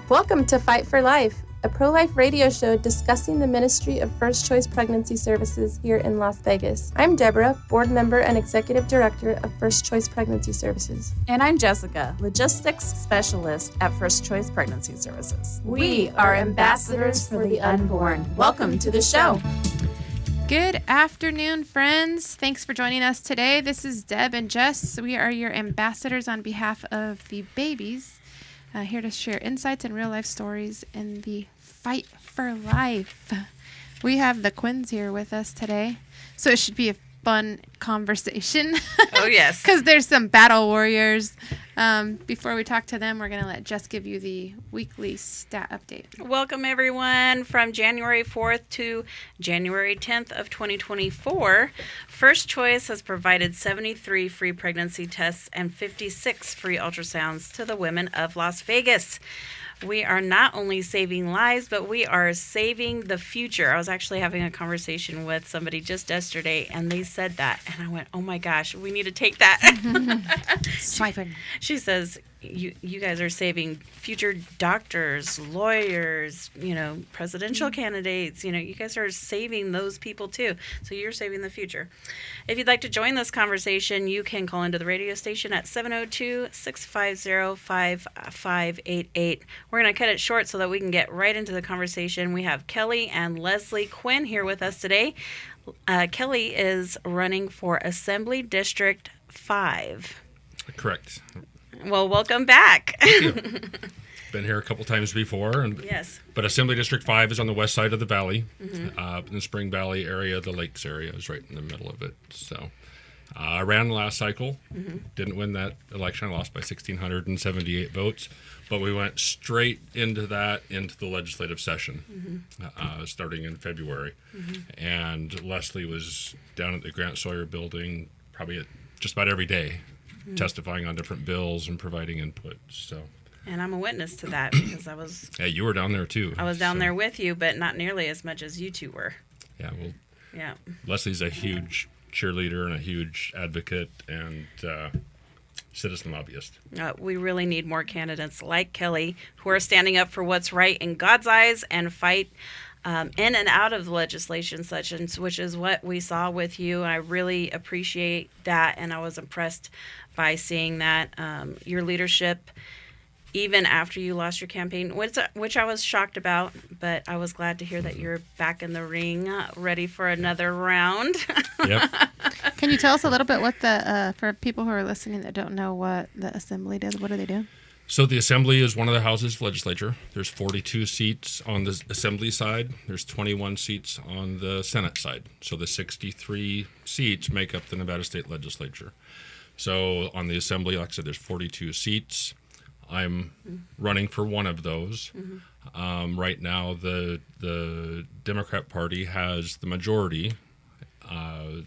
Welcome to Fight for Life, a pro-life radio show discussing the ministry of First Choice Pregnancy Services here in Las Vegas. I'm Deborah, board member and executive director of First Choice Pregnancy Services. And I'm Jessica, logistics specialist at First Choice Pregnancy Services. We are ambassadors for the unborn. Welcome to the show. Good afternoon, friends. Thanks for joining us today. This is Deb and Jess. We are your ambassadors on behalf of the babies, here to share insights and real-life stories in the fight for life. We have the Quinns here with us today, so it should be a fun conversation. Oh, yes. Because there's some battle warriors. Before we talk to them, we're going to let Jess give you the weekly stat update. Welcome, everyone, from January 4th to January 10th of 2024. First Choice has provided 73 free pregnancy tests and 56 free ultrasounds to the women of Las Vegas. We are not only saving lives, but we are saving the future. I was actually having a conversation with somebody just yesterday, and they said that. And I went, oh, my gosh, we need to take that. Swiping. She says, you guys are saving future doctors, lawyers, presidential candidates. You guys are saving those people, too. So you're saving the future. If you'd like to join this conversation, you can call into the radio station at 702-650-5588. We're going to cut it short so that we can get right into the conversation. We have Kelly and Leslie Quinn here with us today. Kelly is running for Assembly District 5. Correct. Well, welcome back. Thank you. Been here a couple times before. Yes. But Assembly District 5 is on the west side of the valley. In the Spring Valley area, the lakes area is right in the middle of it. So I ran the last cycle. Didn't win that election. I lost by 1,678 votes. But we went straight into the legislative session, starting in February. And Leslie was down at the Grant Sawyer building probably just about every day, testifying on different bills and providing input. So, and I'm a witness to that because I was. Yeah, you were down there too. I was down there with you, but not nearly as much as you two were. Yeah, well. Yeah. Leslie's a huge cheerleader and a huge advocate and citizen lobbyist. We really need more candidates like Kelly who are standing up for what's right in God's eyes and fight in and out of the legislation sessions, which is what we saw with you. I really appreciate that, and I was impressed by seeing that your leadership, even after you lost your campaign, which I was shocked about, but I was glad to hear that you're back in the ring, ready for another round. Yep. Can you tell us a little bit what for people who are listening that don't know what the Assembly does, what do they do? So the Assembly is one of the houses of legislature. There's 42 seats on the Assembly side. There's 21 seats on the Senate side. So the 63 seats make up the Nevada State Legislature. So on the Assembly, like I said, there's 42 seats. I'm running for one of those. Right now, the Democrat Party has the majority of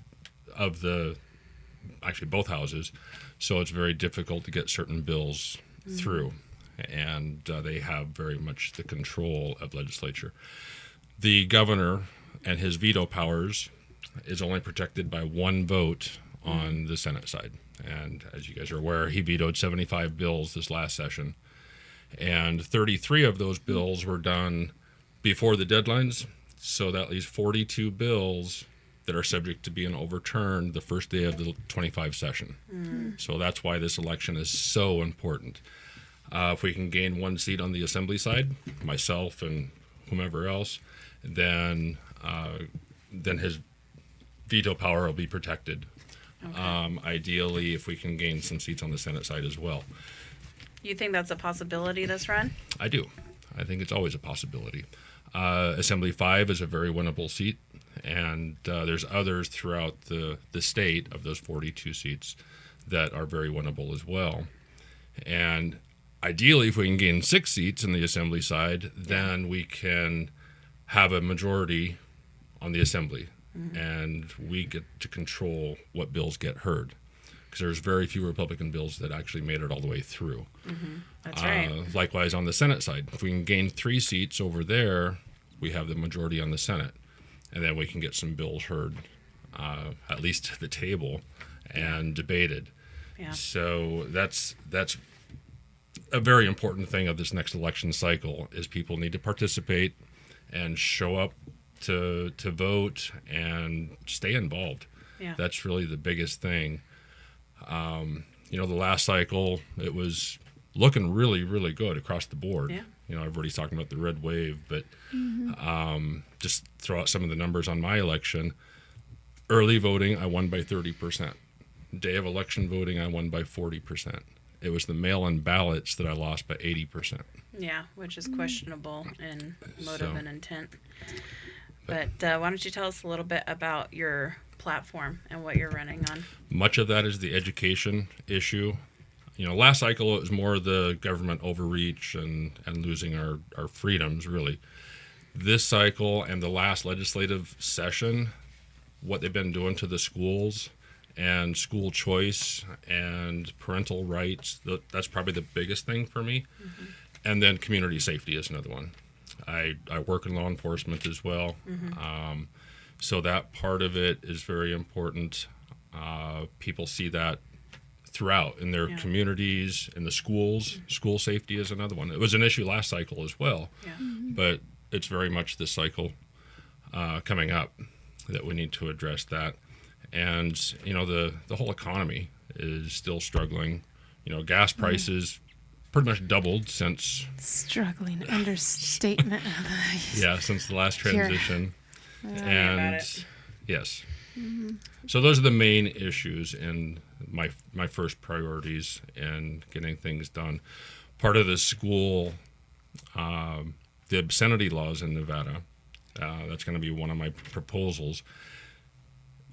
actually both houses. So it's very difficult to get certain bills through, and they have very much the control of legislature. The governor and his veto powers is only protected by one vote on the Senate side, and as you guys are aware, he vetoed 75 bills this last session, and 33 of those bills were done before the deadlines, so that leaves 42 bills that are subject to being overturned the first day of the 25 session. So that's why this election is so important. If we can gain one seat on the Assembly side, myself and whomever else, then his veto power will be protected. Okay. Ideally, if we can gain some seats on the Senate side as well. You think that's a possibility this run? I do. I think it's always a possibility. Assembly 5 is a very winnable seat. And there's others throughout the state of those 42 seats that are very winnable as well. And ideally, if we can gain 6 seats in the Assembly side, then we can have a majority on the Assembly. And we get to control what bills get heard. Because there's very few Republican bills that actually made it all the way through. That's right. Likewise, on the Senate side, if we can gain 3 seats over there, we have the majority on the Senate. And then we can get some bills heard, at least to the table, and debated. Yeah. So that's a very important thing of this next election cycle is people need to participate and show up to vote and stay involved. Yeah. That's really the biggest thing. The last cycle, it was looking really, really good across the board. Yeah. Everybody's talking about the red wave, but just throw out some of the numbers on my election. Early voting, I won by 30%. Day of election voting, I won by 40%. It was the mail-in ballots that I lost by 80%. Yeah, which is questionable in motive and intent. But why don't you tell us a little bit about your platform and what you're running on? Much of that is the education issue. Last cycle it was more the government overreach and losing our freedoms, really. This cycle and the last legislative session, what they've been doing to the schools and school choice and parental rights, that's probably the biggest thing for me. Mm-hmm. And then community safety is another one. I work in law enforcement as well. Mm-hmm. So that part of it is very important. People see that throughout in their communities, in the schools. Mm-hmm. School safety is another one. It was an issue last cycle as well, but it's very much this cycle coming up that we need to address that. And, the whole economy is still struggling. Gas prices pretty much doubled since... Struggling, understatement. since the last transition. And yes. Mm-hmm. So those are the main issues and my first priorities in getting things done. Part of the school, the obscenity laws in Nevada, that's going to be one of my proposals.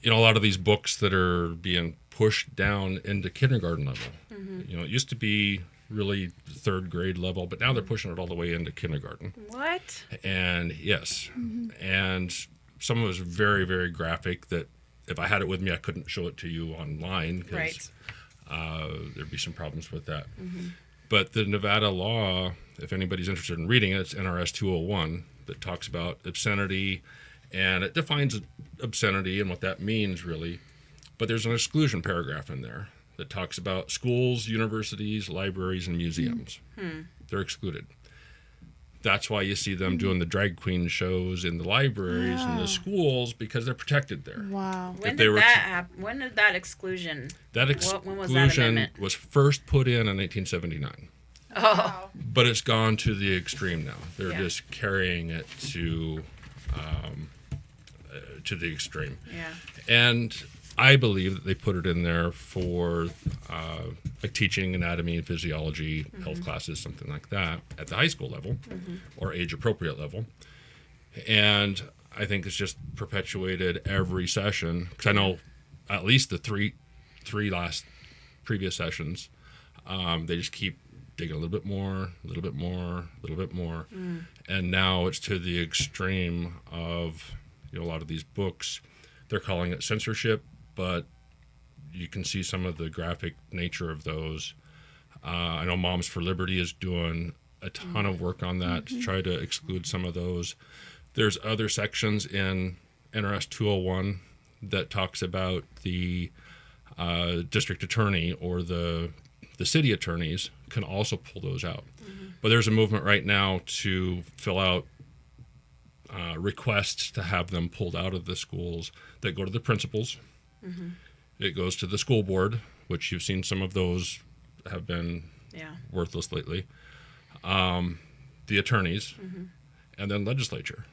A lot of these books that are being pushed down into kindergarten level. Mm-hmm. It used to be really third grade level, but now they're pushing it all the way into kindergarten. What? And yes, and some of it was very, very graphic that if I had it with me, I couldn't show it to you online because there'd be some problems with that. Mm-hmm. But the Nevada law, if anybody's interested in reading it, it's NRS 201 that talks about obscenity, and it defines obscenity and what that means really. But there's an exclusion paragraph in there that talks about schools, universities, libraries, and museums. Mm-hmm. They're excluded. That's why you see them doing the drag queen shows in the libraries and the schools, because they're protected there. Wow. When did that happen? When did that exclusion? That exclusion was first put in 1979. Oh. But it's gone to the extreme now. They're just carrying it to the extreme. Yeah. And I believe that they put it in there for like teaching anatomy and physiology, health classes, something like that, at the high school level or age-appropriate level. And I think it's just perpetuated every session, because I know at least the three last previous sessions, they just keep digging a little bit more, a little bit more, a little bit more. And now it's to the extreme of, a lot of these books, they're calling it censorship, but you can see some of the graphic nature of those. I know Moms for Liberty is doing a ton of work on that to try to exclude some of those. There's other sections in NRS 201 that talks about the district attorney or the city attorneys can also pull those out. But there's a movement right now to fill out requests to have them pulled out of the schools that go to the principals. It goes to the school board, which you've seen some of those have been worthless lately. The attorneys, and then legislature.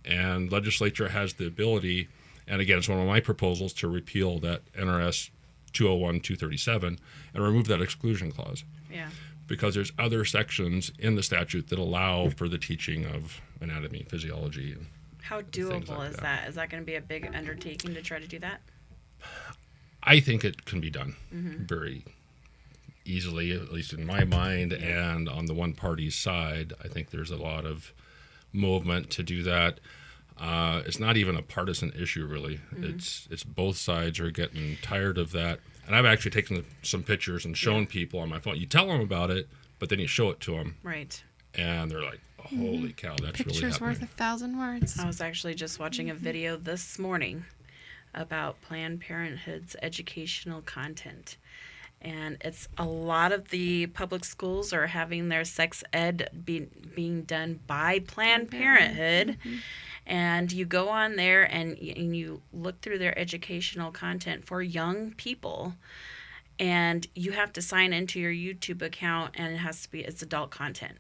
And legislature has the ability, and again, it's one of my proposals to repeal that NRS 201-237 and remove that exclusion clause. Yeah. Because there's other sections in the statute that allow for the teaching of anatomy, physiology. And how doable is that? Is that going to be a big undertaking to try to do that? I think it can be done very easily, at least in my mind, and on the one party's side, I think there's a lot of movement to do that. It's not even a partisan issue, really. It's both sides are getting tired of that. And I've actually taken some pictures and shown people on my phone. You tell them about it, but then you show it to them. Right. And they're like, holy cow, that's Pictures really happening. worth 1,000 words. I was actually just watching a video this morning about Planned Parenthood's educational content. And it's a lot of the public schools are having their sex ed being done by Planned Parenthood. And you go on there and you look through their educational content for young people, and you have to sign into your YouTube account, and it's adult content.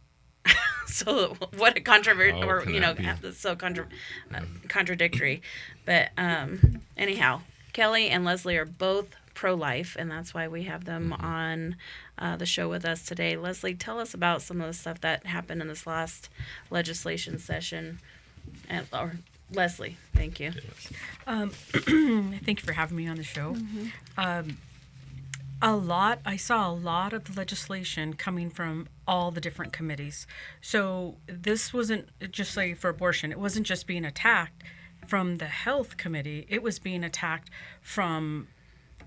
So what a controversy, or can you know, that be? that's so contradictory. But anyhow, Kelly and Leslie are both pro-life, and that's why we have them on the show with us today. Leslie, tell us about some of the stuff that happened in this last legislation session. Or Leslie, thank you. Thank you for having me on the show. I saw a lot of the legislation coming from all the different committees. So this wasn't just like for abortion. It wasn't just being attacked from the health committee. It was being attacked from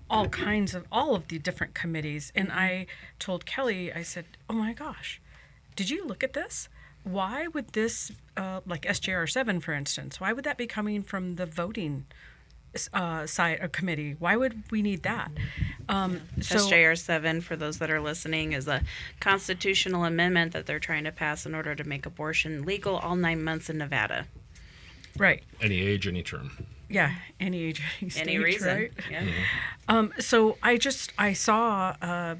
all of the different committees. And I told Kelly, I said, oh my gosh, did you look at this? Why would this, like SJR 7, for instance, why would that be coming from the voting side or committee? Why would we need that? SJR 7, for those that are listening, is a constitutional amendment that they're trying to pass in order to make abortion legal all 9 months in Nevada. Right. Any age, any term. Yeah, any age, any Any stage, reason. right? Yeah. So I saw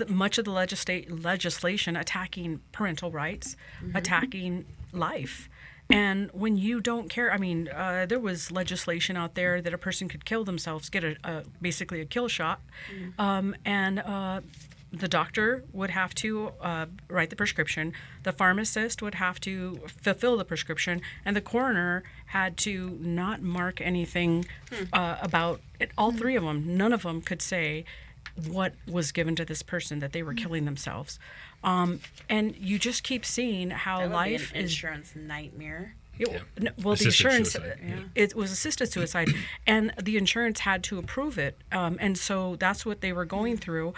much of the legislation attacking parental rights, attacking life. And when you don't care, I mean, there was legislation out there that a person could kill themselves, get basically a kill shot, and the doctor would have to write the prescription, the pharmacist would have to fulfill the prescription, and the coroner had to not mark anything about it. All three of them, none of them could say what was given to this person, that they were killing themselves. And you just keep seeing how That would life be an is. insurance nightmare. Well, the Assisted insurance, suicide, it was assisted suicide, and the insurance had to approve it, and so that's what they were going through.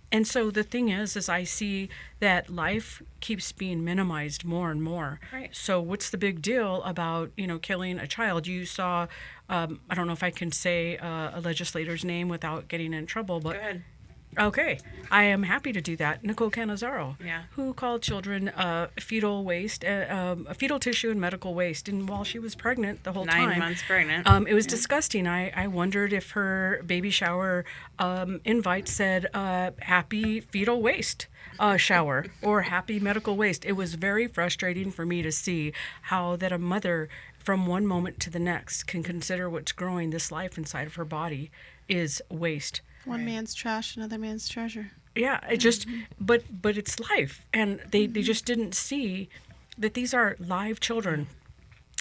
And so the thing is I see that life keeps being minimized more and more. Right. So what's the big deal about, killing a child? You saw, I don't know if I can say a legislator's name without getting in trouble, but Go ahead. okay, I am happy to do that. Nicole Cannizzaro, Yeah. who called children fetal waste, fetal tissue and medical waste, and while she was pregnant the whole 9 time, months pregnant. it was disgusting. I wondered if her baby shower invite said "Happy Fetal Waste Shower" or "Happy Medical Waste." It was very frustrating for me to see how that a mother, from one moment to the next, can consider what's growing this life inside of her body is waste. One man's trash, another man's treasure. Yeah, it just, but it's life, and they just didn't see that these are live children,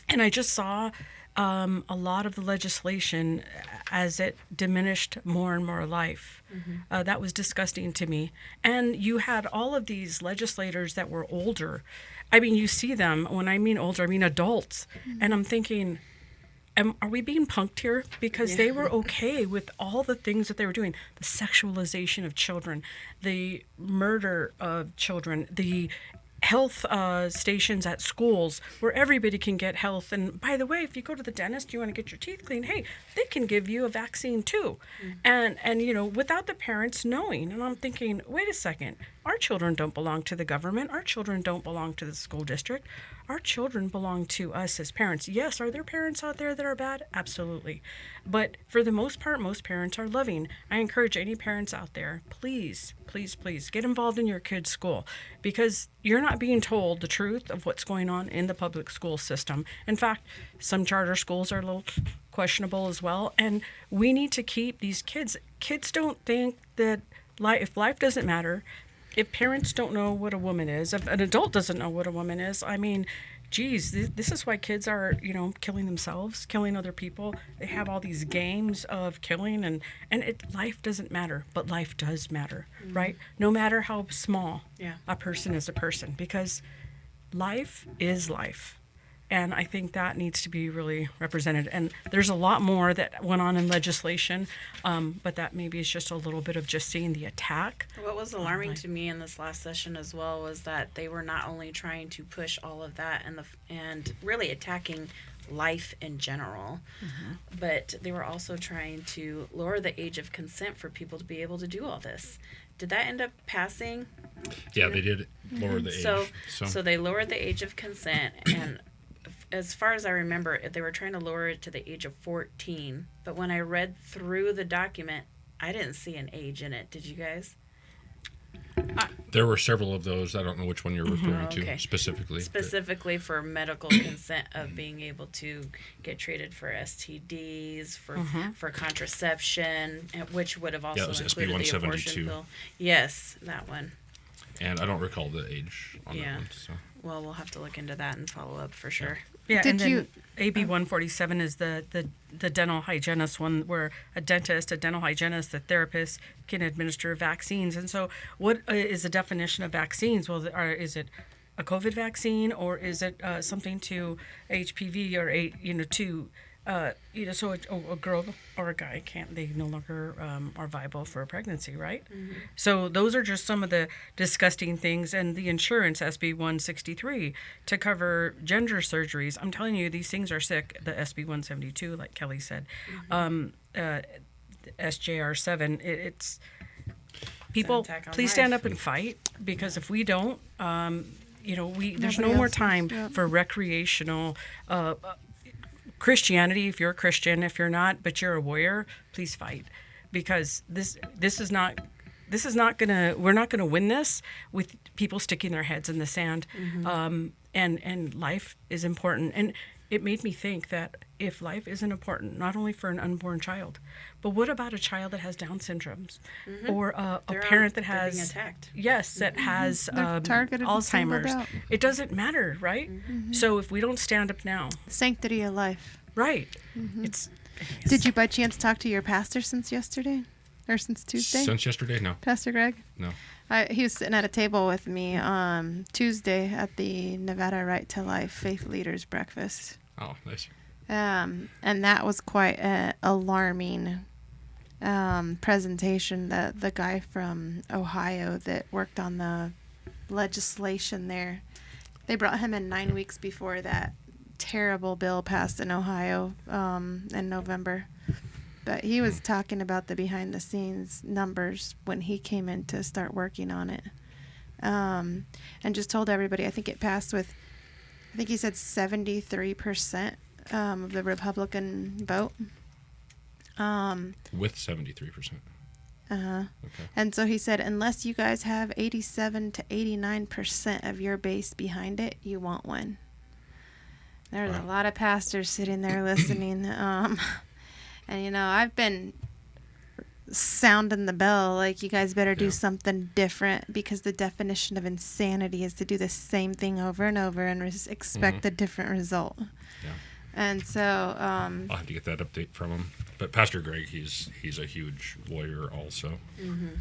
and I just saw a lot of the legislation as it diminished more and more life. That was disgusting to me. And you had all of these legislators that were older. I mean, you see them. When I mean older, I mean adults, and I'm thinking, are we being punked here? Because they were okay with all the things that they were doing. The sexualization of children, the murder of children, the health stations at schools where everybody can get health. And by the way, if you go to the dentist, you want to get your teeth cleaned, hey, they can give you a vaccine too. And without the parents knowing. And I'm thinking, wait a second, our children don't belong to the government. Our children don't belong to the school district. Our children belong to us as parents. Yes, are there parents out there that are bad? Absolutely. But for the most part, most parents are loving. I encourage any parents out there, please, please, please get involved in your kids' school, because you're not being told the truth of what's going on in the public school system. In fact, some charter schools are a little questionable as well. And we need to keep these kids. Kids don't think that if life doesn't matter, if parents don't know what a woman is, if an adult doesn't know what a woman is, I mean, geez, this is why kids are, killing themselves, killing other people. They have all these games of killing, and life doesn't matter, but life does matter, right? No matter how small a person is a person, because life is life. And I think that needs to be really represented. And there's a lot more that went on in legislation, but that maybe is just a little bit of just seeing the attack. What was alarming to me in this last session as well was that they were not only trying to push all of that and really attacking life in general. But they were also trying to lower the age of consent for people to be able to do all this. Did that end up passing? Yeah, they did lower the age. So they lowered the age of consent, and as far as I remember, they were trying to lower it to the age of 14. But when I read through the document, I didn't see an age in it. Did you guys? There were several of those. I don't know which one you're referring Okay. to specifically. Specifically for medical consent of being able to get treated for STDs, for contraception, which would have also it was SB included the abortion 172. bill. Yes, that one. And I don't recall the age on that one. So. Well, we'll have to look into that and follow up for sure. Yeah, Did and then you- AB 147 is the dental hygienist one, where a dentist, a dental hygienist, a therapist can administer vaccines. And so, what is the definition of vaccines? Well, is it a COVID vaccine, or is it something to HPV or so a girl or a guy they no longer are viable for a pregnancy, right? So those are just some of the disgusting things. And the insurance, SB 163, to cover gender surgeries. I'm telling you, these things are sick. The SB 172, like Kelly said, SJR 7, it's people, attack on please stand life. up and fight, because if we don't, there's Nobody no more else is. time Yep. for recreational Christianity. If you're a Christian, if you're not, but you're a warrior, please fight, because this is not we're not gonna win this with people sticking their heads in the sand. And life is important. And it made me think that if life isn't important, not only for an unborn child, but what about a child that has Down syndromes, or a parent that they're being has attacked. Yes, that has They're targeted and singled Alzheimer's. out. It doesn't matter, right? So if we don't stand up now, Sanctity of life. right? It's Did you by chance talk to your pastor since yesterday? Or since Tuesday? Since yesterday? No. Pastor Greg? No. He was sitting at a table with me Tuesday at the Nevada Right to Life Faith Leaders Breakfast. Oh, nice. And that was quite an alarming presentation. The guy from Ohio that worked on the legislation there, they brought him in 9 weeks before that terrible bill passed in Ohio in November. But he was talking about the behind-the-scenes numbers when he came in to start working on it, and just told everybody. I think it passed with, I think he said 73% of the Republican vote. With 73%. Okay. And so he said, unless you guys have 87 to 89% of your base behind it, you won't win. There's a lot of pastors sitting there listening. And, I've been sounding the bell like you guys better do something different, because the definition of insanity is to do the same thing over and over and expect a different result. Yeah. And so... I'll have to get that update from him. But Pastor Greg, he's a huge warrior also.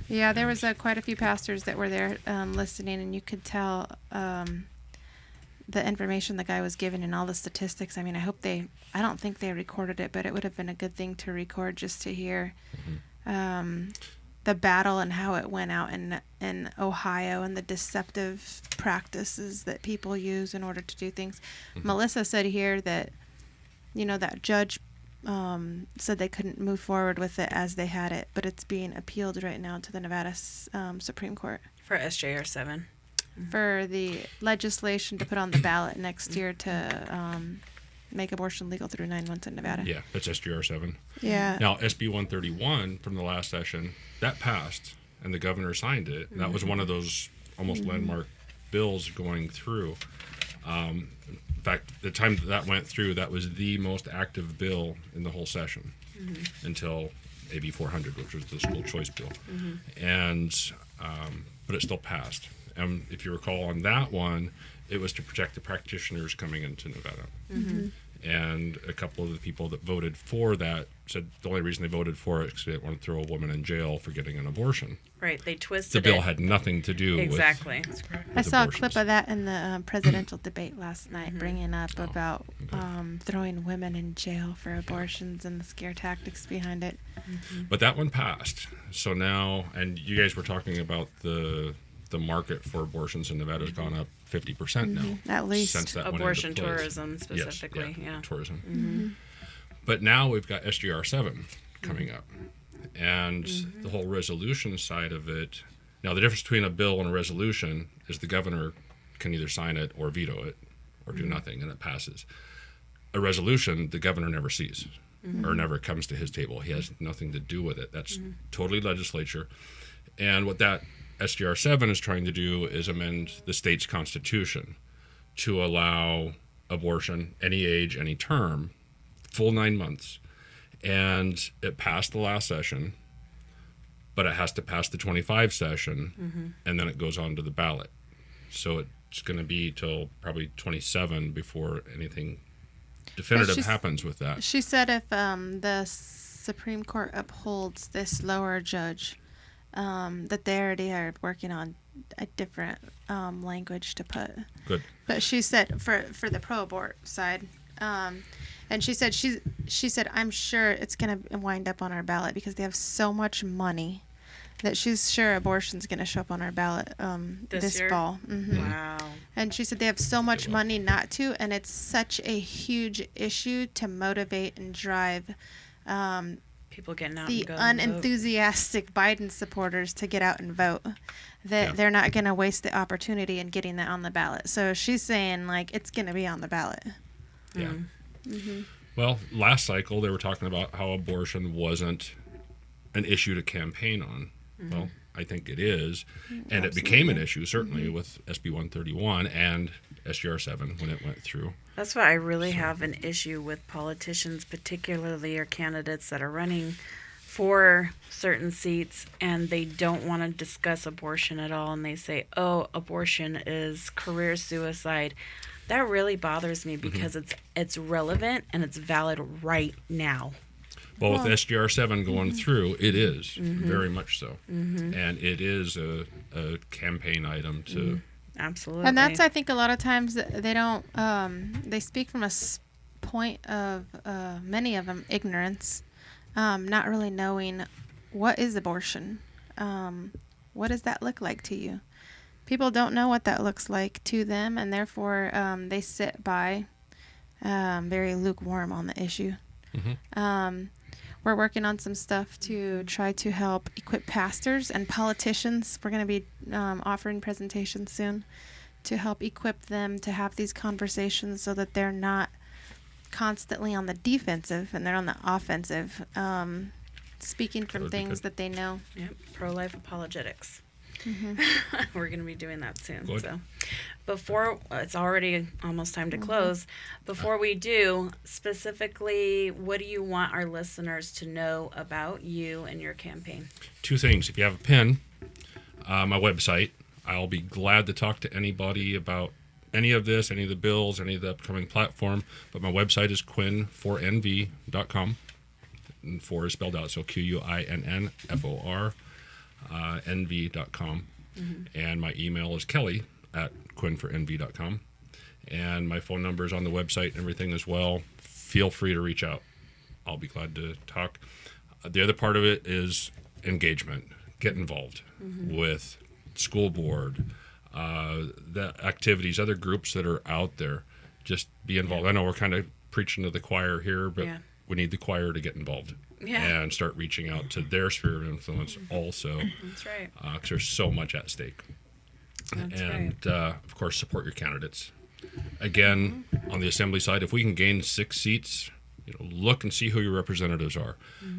Yeah, there was quite a few pastors that were there listening, and you could tell the information the guy was giving and all the statistics. I mean, I don't think they recorded it, but it would have been a good thing to record just to hear the battle and how it went out in Ohio, and the deceptive practices that people use in order to do things. Melissa said here that, that judge said they couldn't move forward with it as they had it, but it's being appealed right now to the Nevada Supreme Court. For SJR 7. For the legislation to put on the ballot next year to make abortion legal through 9 months in Nevada. Yeah, that's SGR 7. Yeah. Now, SB 131 from the last session, that passed, and the governor signed it. And that was one of those almost landmark bills going through. In fact, the time that went through, that was the most active bill in the whole session until AB 400, which was the school choice bill. But it still passed. And if you recall on that one, it was to protect the practitioners coming into Nevada. And a couple of the people that voted for that said the only reason they voted for it is because they didn't want to throw a woman in jail for getting an abortion. Right, they The twisted bill it. had nothing to do Exactly. I saw a abortions. clip of that in the presidential debate last night, bringing up about throwing women in jail for abortions and the scare tactics behind it. But that one passed. So now, and you guys were talking about the market for abortions in Nevada has gone up 50% now. At least. Since that went Abortion into place. tourism specifically. Yes, Yeah. tourism. But now we've got SGR7 coming up. And the whole resolution side of it. Now, the difference between a bill and a resolution is the governor can either sign it or veto it or do nothing, and it passes. A resolution, the governor never sees or never comes to his table. He has nothing to do with it. That's totally legislature. And what that SGR 7 is trying to do is amend the state's constitution to allow abortion, any age, any term, full 9 months. And it passed the last session, but it has to pass the 25 session, and then it goes on to the ballot. So it's going to be till probably 27 before anything definitive happens with that. She said if the Supreme Court upholds this lower judge, that they already are working on a different language to put. Good. But she said for the pro-abort side, and she said I'm sure it's going to wind up on our ballot because they have so much money that she's sure abortion's going to show up on our ballot this year? fall. Wow. And she said they have so much money not to, and it's such a huge issue to motivate and drive People getting out the and go and vote. unenthusiastic Biden supporters to get out and vote, that they're not going to waste the opportunity in getting that on the ballot. So she's saying, like, it's going to be on the ballot. Yeah. Well, last cycle they were talking about how abortion wasn't an issue to campaign on. Well, I think it is, and it became an issue certainly with SB 131 and SGR 7 when it went through. That's why I really have an issue with politicians, particularly our candidates that are running for certain seats, and they don't want to discuss abortion at all, and they say, "Oh, abortion is career suicide." That really bothers me because it's relevant and it's valid right now. Well, with SGR 7 going through, it is very much so, and it is a campaign item to. Absolutely. And that's, I think, a lot of times they don't, they speak from a point of, many of them, ignorance, not really knowing what is abortion. What does that look like to you? People don't know what that looks like to them, and therefore they sit by very lukewarm on the issue. We're working on some stuff to try to help equip pastors and politicians. We're going to be offering presentations soon to help equip them to have these conversations so that they're not constantly on the defensive and they're on the offensive, speaking from things that they know. Yep, pro-life apologetics. We're going to be doing that soon. Good. So, before it's already almost time to close. Before we do, specifically, what do you want our listeners to know about you and your campaign? Two things. If you have a pen, my website, I'll be glad to talk to anybody about any of this, any of the bills, any of the upcoming platform. But my website is quinn4nv.com. And 4 is spelled out, so QUINNFOR. nv.com, and my email is kelly@quinn4nv.com, and my phone number is on the website and everything as well. Feel free to reach out. I'll be glad to talk. The other part of it is engagement. Get involved with school board, the activities, other groups that are out there. Just be involved. I know we're kind of preaching to the choir here, but we need the choir to get involved. And start reaching out to their sphere of influence also. That's right. Because there's so much at stake. That's and, of course, support your candidates. Again, on the assembly side, if we can gain 6 seats, look and see who your representatives are.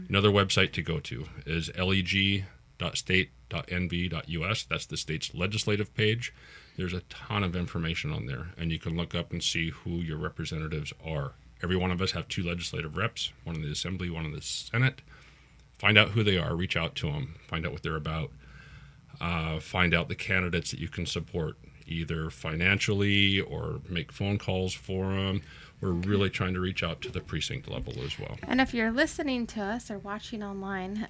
Another website to go to is leg.state.nv.us. That's the state's legislative page. There's a ton of information on there, and you can look up and see who your representatives are. Every one of us have 2 legislative reps, one in the Assembly, one in the Senate. Find out who they are, reach out to them, find out what they're about, find out the candidates that you can support, either financially or make phone calls for them. We're really trying to reach out to the precinct level as well. And if you're listening to us or watching online,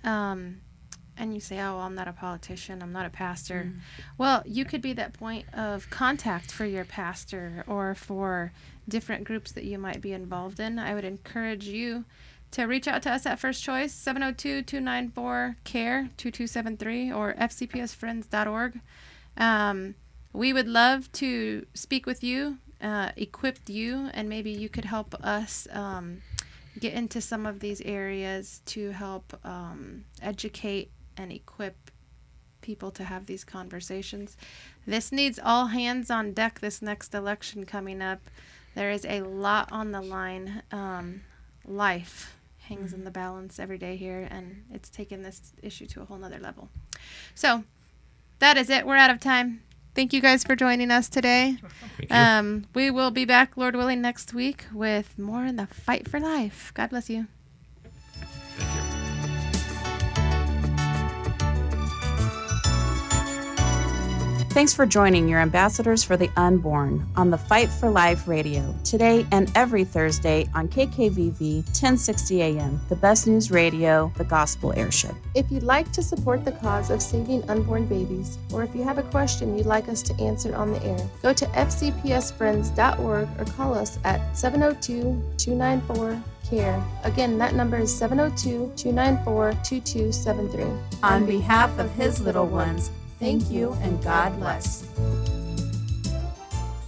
and you say, "Oh, I'm not a politician, I'm not a pastor," well, you could be that point of contact for your pastor or for different groups that you might be involved in. I would encourage you to reach out to us at First Choice, 702-294-CARE, 2273, or fcpsfriends.org. We would love to speak with you, equip you, and maybe you could help us get into some of these areas to help educate and equip people to have these conversations. This needs all hands on deck this next election coming up. There is a lot on the line. Life hangs in the balance every day here, and it's taken this issue to a whole nother level. So that is it. We're out of time. Thank you guys for joining us today. Thank you. We will be back, Lord willing, next week with more in the fight for life. God bless you. Thank you. Thanks for joining your Ambassadors for the Unborn on the Fight for Life radio, today and every Thursday on KKVV 1060 AM, the best news radio, the gospel airship. If you'd like to support the cause of saving unborn babies, or if you have a question you'd like us to answer on the air, go to fcpsfriends.org or call us at 702-294-CARE. Again, that number is 702-294-2273. On behalf of his little ones, thank you and God bless.